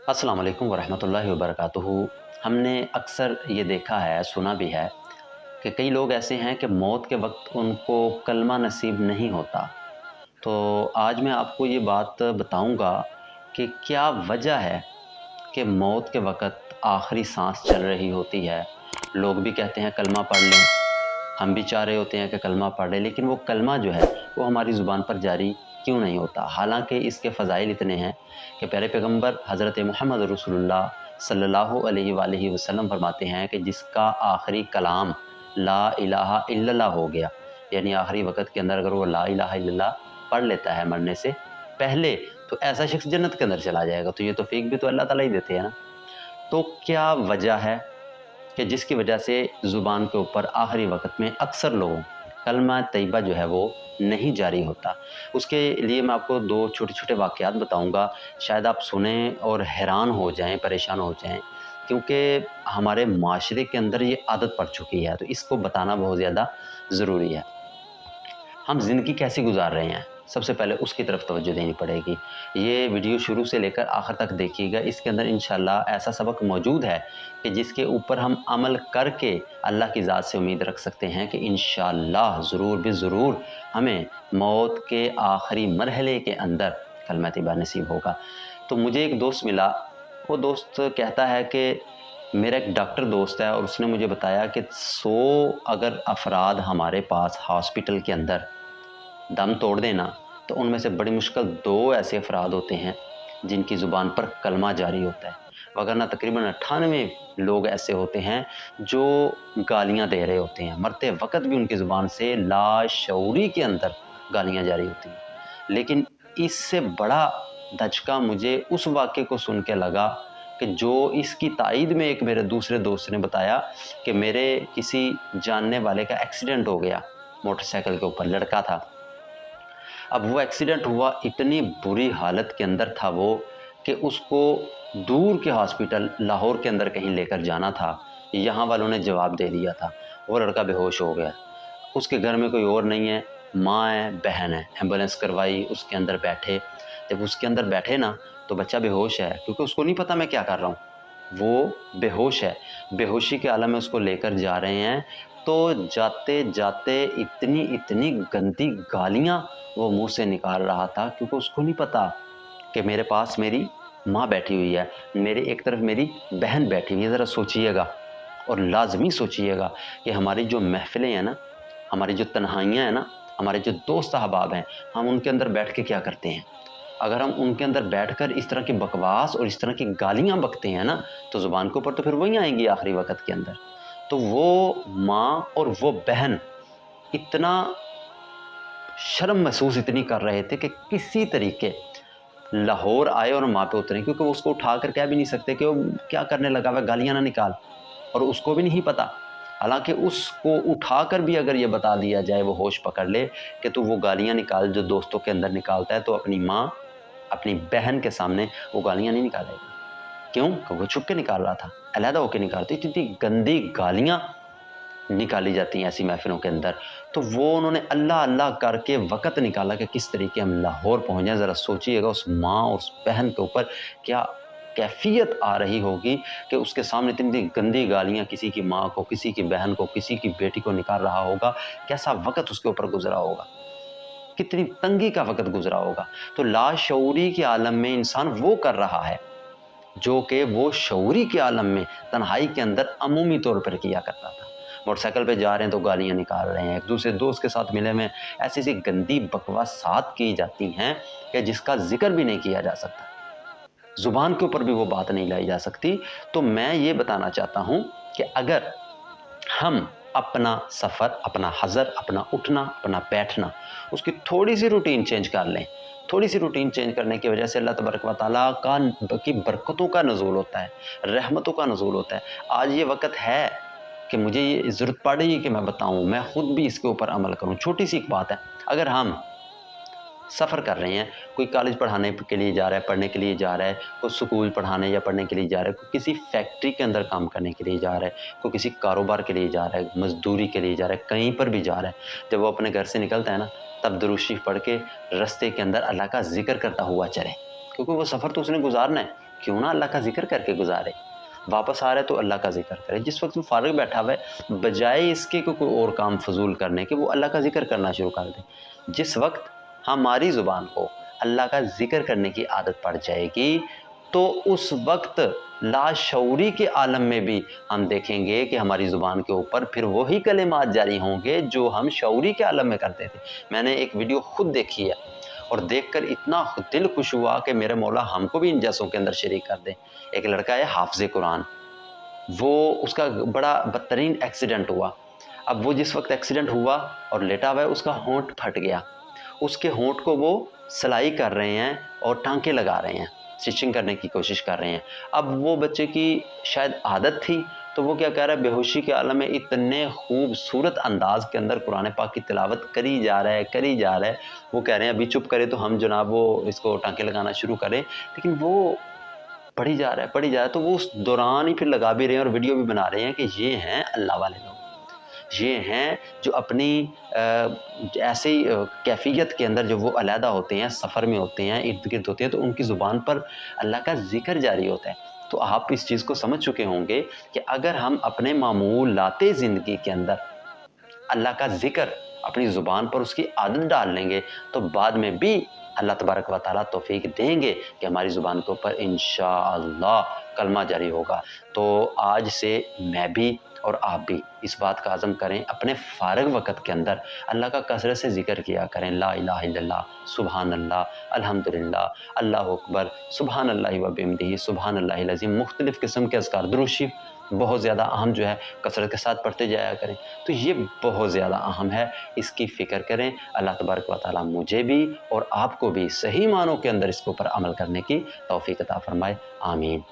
अस्सलाम वालेकुम वरहमतुल्लाहि वबरकातुहू। हमने अक्सर ये देखा है, सुना भी है कि कई लोग ऐसे हैं कि मौत के वक्त उनको कलमा नसीब नहीं होता। तो आज मैं आपको ये बात बताऊंगा कि क्या वजह है कि मौत के वक्त आखिरी सांस चल रही होती है, लोग भी कहते हैं कलमा पढ़ लें, हम भी चाह रहे होते हैं कि कलमा पढ़ लें, लेकिन वो कलमा जो है वो हमारी ज़ुबान पर जारी क्यों नहीं होता। हालांकि इसके फ़ज़ाइल इतने हैं कि प्यारे पैगंबर हज़रत मोहम्मद रसूलुल्लाह सल्लल्लाहु अलैहि वसल्लम फरमाते हैं कि जिसका आखिरी कलाम ला इलाहा इल्लल्लाह हो गया, यानी आखिरी वक्त के अंदर अगर वो ला इलाहा इल्लल्लाह पढ़ लेता है मरने से पहले, तो ऐसा शख्स जन्नत के अंदर चला जाएगा। तो ये तौफीक भी तो अल्लाह ताला ही देते हैं ना। तो क्या वजह है कि जिसकी वजह से ज़ुबान के ऊपर आखिरी वक्त में अक्सर लोगों कलमा तैयबा जो है वो नहीं जारी होता। उसके लिए मैं आपको दो छोटे छोटे वाक़यात बताऊंगा, शायद आप सुनें और हैरान हो जाएं, परेशान हो जाएं, क्योंकि हमारे माशरे के अंदर ये आदत पड़ चुकी है, तो इसको बताना बहुत ज़्यादा ज़रूरी है। हम ज़िंदगी कैसी गुजार रहे हैं, सबसे पहले उसकी तरफ तवज्जो देनी पड़ेगी। ये वीडियो शुरू से लेकर आखिर तक देखिएगा, इसके अंदर इंशाल्लाह ऐसा सबक मौजूद है कि जिसके ऊपर हम अमल करके अल्लाह की ज़ात से उम्मीद रख सकते हैं कि इंशाल्लाह ज़रूर भी ज़रूर हमें मौत के आखिरी मरहले के अंदर कलमा तैयबा नसीब होगा। तो मुझे एक दोस्त मिला, वो दोस्त कहता है कि मेरा एक डॉक्टर दोस्त है और उसने मुझे बताया कि 100 अगर अफराद हमारे पास हॉस्पिटल के अंदर दम तोड़ देना, तो उनमें से बड़ी मुश्किल 2 ऐसे अफराद होते हैं जिनकी ज़ुबान पर कलमा जारी होता है, वगरना तकरीबन 98 लोग ऐसे होते हैं जो गालियां दे रहे होते हैं, मरते वक्त भी उनकी ज़ुबान से लाशऊरी के अंदर गालियां जारी होती हैं। लेकिन इससे बड़ा धचका मुझे उस वाक़े को सुन के लगा कि जो इसकी तायद में एक मेरे दूसरे दोस्त ने बताया कि मेरे किसी जानने वाले का एक्सीडेंट हो गया, मोटरसाइकिल के ऊपर लड़का था। अब वो एक्सीडेंट हुआ, इतनी बुरी हालत के अंदर था वो कि उसको दूर के हॉस्पिटल लाहौर के अंदर कहीं लेकर जाना था। यहाँ वालों ने जवाब दे दिया था, वो लड़का बेहोश हो गया। उसके घर में कोई और नहीं है, माँ है, बहन है। एम्बुलेंस करवाई, उसके अंदर बैठे। जब उसके अंदर बैठे ना, तो बच्चा बेहोश है, क्योंकि उसको नहीं पता मैं क्या कर रहा हूँ, वो बेहोश है। बेहोशी के आलम में उसको लेकर जा रहे हैं, तो जाते जाते इतनी इतनी गंदी गालियाँ वो मुंह से निकाल रहा था, क्योंकि उसको नहीं पता कि मेरे पास मेरी माँ बैठी हुई है, मेरे एक तरफ मेरी बहन बैठी हुई है। ज़रा सोचिएगा और लाजमी सोचिएगा कि हमारी जो महफिलें हैं ना, हमारी जो तन्हाइयाँ हैं ना, हमारे जो दोस्त अहबाब हैं, हम उनके अंदर बैठ के क्या करते हैं। अगर हम उनके अंदर बैठकर इस तरह की बकवास और इस तरह की गालियाँ बकते हैं ना, तो ज़ुबान के ऊपर तो फिर वही आएंगी आखिरी वक्त के अंदर। तो वो माँ और वो बहन इतना शर्म महसूस इतनी कर रहे थे कि किसी तरीके लाहौर आए और माँ पे उतरे, क्योंकि वो उसको उठा कर कह भी नहीं सकते कि वो क्या करने लगा हुआ, गालियाँ ना निकाल, और उसको भी नहीं पता। हालांकि उसको उठाकर भी अगर ये बता दिया जाए, वो होश पकड़ ले कि तू वो गालियाँ निकाल जो दोस्तों के अंदर निकालता है, तो अपनी माँ, अपनी बहन के सामने वो गालियाँ नहीं निकालेगा। क्यों? क्योंकि वो छुप के निकाल रहा था, अलहदा होकर निकालती। इतनी गंदी गालियाँ निकाली जाती हैं ऐसी महफिलों के अंदर। तो वो उन्होंने अल्लाह अल्लाह करके वक़्त निकाला कि किस तरीके हम लाहौर पहुँच जाएँ। ज़रा सोचिएगा उस माँ और उस बहन के ऊपर क्या कैफ़ियत आ रही होगी कि उसके सामने इतनी गंदी गालियाँ किसी की माँ को, किसी की बहन को, किसी की बेटी को निकाल रहा होगा। कैसा वक़्त उसके ऊपर गुज़रा होगा, कितनी तंगी का वक़्त गुज़रा होगा। तो लाशऊरी के आलम में इंसान वो कर रहा है जो कि वो शऊरी के आलम में तन्हाई के अंदर अमूमी तौर पर किया करता था। मोटरसाइकिल पे जा रहे हैं तो गालियाँ निकाल रहे हैं, एक दूसरे दोस्त के साथ मिले में ऐसी ऐसी गंदी बकवासात की जाती हैं कि जिसका जिक्र भी नहीं किया जा सकता, ज़ुबान के ऊपर भी वो बात नहीं लाई जा सकती। तो मैं ये बताना चाहता हूँ कि अगर हम अपना सफ़र, अपना हज़र, अपना उठना, अपना बैठना, उसकी थोड़ी सी रूटीन चेंज कर लें। थोड़ी सी रूटीन चेंज करने की वजह से अल्लाह तबारक व तआला की बरकतों का नज़ूल होता है, रहमतों का नज़ूल होता है। आज ये वक़्त है कि मुझे ये ज़रूरत पड़ रही है कि मैं बताऊँ, मैं ख़ुद भी इसके ऊपर अमल करूँ। छोटी सी एक बात है, अगर हम सफ़र कर रहे हैं, कोई कॉलेज पढ़ाने के लिए जा रहा है, पढ़ने के लिए जा रहा है, कोई स्कूल पढ़ाने या पढ़ने के लिए जा रहा है, कोई किसी फैक्ट्री के अंदर काम करने के लिए जा रहा है, कोई किसी कारोबार के लिए जा रहा है, मज़दूरी के लिए जा रहा है, कहीं पर भी जा रहा है, जब वो अपने घर से निकलता है ना, तब दुरूद शरीफ पढ़ के रास्ते के अंदर अल्लाह का ज़िक्र करता हुआ चले, क्योंकि वो सफ़र तो उसने गुजारना है। क्यों ना अल्लाह का ज़िक्र करके गुजारे। वापस आ रहा है तो अल्लाह का ज़िक्र करे। जिस वक्त वो फ़ारिग बैठा हुआ है, बजाय इसके कि कोई और काम फ़ज़ूल करने के, वो अल्लाह का ज़िक्र करना शुरू कर दे। जिस वक्त हमारी ज़ुबान को अल्लाह का ज़िक्र करने की आदत पड़ जाएगी, तो उस वक्त लाशऊरी के आलम में भी हम देखेंगे कि हमारी ज़ुबान के ऊपर फिर वही कलिमात जारी होंगे जो हम शऊरी के आलम में करते थे। मैंने एक वीडियो खुद देखी है और देखकर इतना दिल खुश हुआ कि मेरे मौला हमको भी इन जैसों के अंदर शरीक कर दे। एक लड़का है हाफ़िज़ कुरान, वो उसका बड़ा बदतरीन एक्सीडेंट हुआ। अब वो जिस वक्त एक्सीडेंट हुआ और लेटा हुआ है, उसका होंठ फट गया। उसके होंठ को वो सिलाई कर रहे हैं और टांके लगा रहे हैं, स्टिचिंग करने की कोशिश कर रहे हैं। अब वो बच्चे की शायद आदत थी, तो वो क्या कह रहा है, बेहोशी के आलम में इतने खूबसूरत अंदाज के अंदर कुरान पाक की तिलावत करी जा रहा है। वो कह रहे हैं अभी चुप करे तो हम जनाब वो इसको टांके लगाना शुरू करें, लेकिन वो पढ़ी जा रहा है। तो वो उस दौरान ही फिर लगा भी रहे हैं और वीडियो भी बना रहे हैं कि ये हैं अल्लाह वाले लोग, ये हैं जो अपनी ऐसी कैफियत के अंदर जो वो अलहदा होते हैं, सफ़र में होते हैं, इर्द गिर्द होते हैं, तो उनकी ज़ुबान पर अल्लाह का ज़िक्र जारी होता है। तो आप इस चीज़ को समझ चुके होंगे कि अगर हम अपने मामूलाते ज़िंदगी के अंदर अल्लाह का ज़िक्र अपनी ज़ुबान पर उसकी आदत डाल लेंगे, तो बाद में भी अल्लाह तबारक व तआला तौफ़ीक देंगे कि हमारी ज़ुबान के ऊपर इंशाअल्लाह कलमा जारी होगा। तो आज से मैं भी और आप भी इस बात का अज़म करें, अपने फ़ारिग वक़्त के अंदर अल्लाह का कसरत से ज़िक्र किया करें। ला इलाहा इल्लल्लाह, सुबहानल्लाह, अल्हम्दुलिल्लाह, अल्लाहु अकबर, सुबहानल्लाहि व बिहम्दिही, सुबहानल्लाहिल अज़ीम। मुख्तलिफ़ किस्म के अज़कार, दुरूद शरीफ बहुत ज़्यादा अहम जो है कसरत के साथ पढ़ते जाया करें। तो ये बहुत ज़्यादा अहम है, इसकी फ़िक्र करें। अल्लाह तबारक व तआला मुझे भी और आपको भी सही मानों के अंदर इसके ऊपर अमल करने की तौफ़ीक अता फ़रमाए। आमीन।